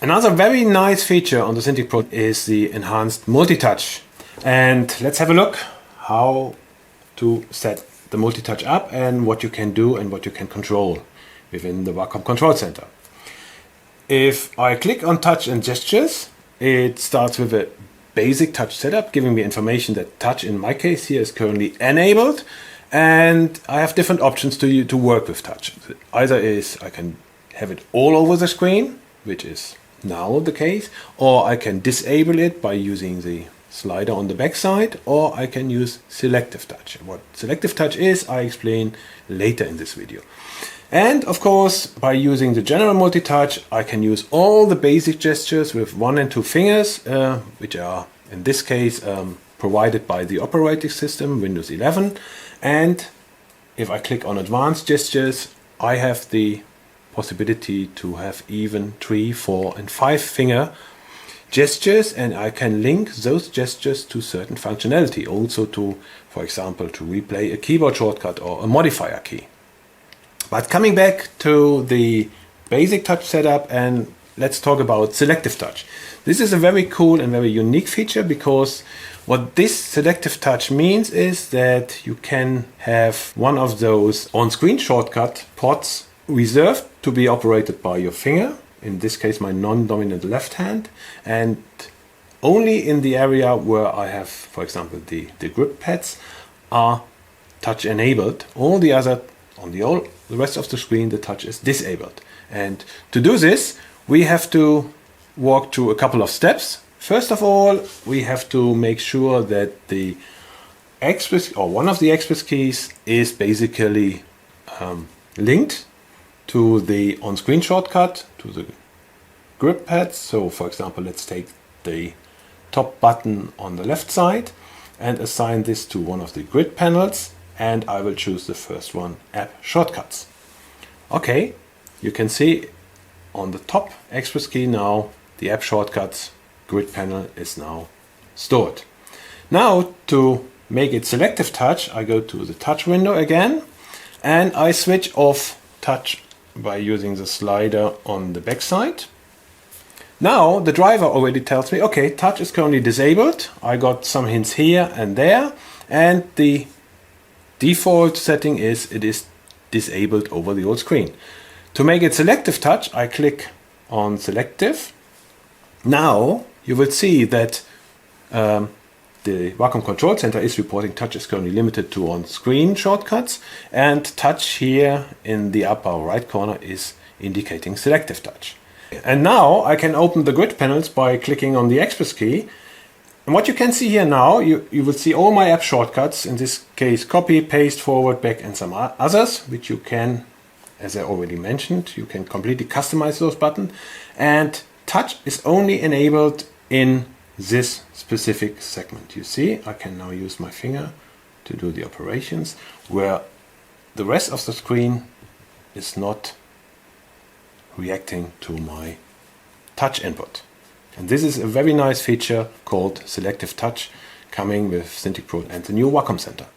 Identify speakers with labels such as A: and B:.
A: Another very nice feature on the Cintiq Pro is the enhanced multi-touch. And let's have a look how to set the multi-touch up and what you can do and what you can control within the Wacom Control Center. If I click on touch and gestures, it starts with a basic touch setup, giving me information that touch in my case here is currently enabled, and I have different options to work with touch. Either is I can have it all over the screen, which is now the case, or I can disable it by using the slider on the back side, or I can use selective touch. What selective touch is, I explain later in this video. And of course, by using the general multi-touch, I can use all the basic gestures with 1 and 2 fingers, which are in this case provided by the operating system Windows 11. And if I click on advanced gestures, I have the possibility to have even 3, 4 and 5 finger gestures, and I can link those gestures to certain functionality, also to, for example, to replay a keyboard shortcut or a modifier key. But coming back to the basic touch setup, and let's talk about selective touch. This is a very cool and very unique feature, because what this selective touch means is that you can have one of those on-screen shortcut pods reserved to be operated by your finger, in this case my non-dominant left hand, and only in the area where I have, for example, the grip pads are touch enabled. All the other, the rest of the screen, the touch is disabled. And to do this, we have to walk through a couple of steps. First of all, we have to make sure that the Express, or one of the Express keys, is basically linked to the on-screen shortcut, to the grip pads. So for example, let's take the top button on the left side and assign this to one of the grid panels, and I will choose the first one, App Shortcuts. Okay, you can see on the top Express key now, the App Shortcuts grid panel is now stored. Now to make it selective touch, I go to the touch window again, and I switch off touch by using the slider on the back side. Now the driver already tells me, okay, touch is currently disabled. I got some hints here and there, and the default setting is it is disabled over the whole screen. To make it selective touch, I click on selective. Now you will see that the Wacom Control Center is reporting touch is currently limited to on-screen shortcuts, and touch here in the upper right corner is indicating selective touch. And now I can open the grid panels by clicking on the Express key. And what you can see here now, you will see all my app shortcuts, in this case copy, paste, forward, back and some others, which you can, as I already mentioned, you can completely customize those buttons. And touch is only enabled in this specific segment. You see, I can now use my finger to do the operations, where the rest of the screen is not reacting to my touch input. And this is a very nice feature called selective touch, coming with Cintiq Pro and the new Wacom Center.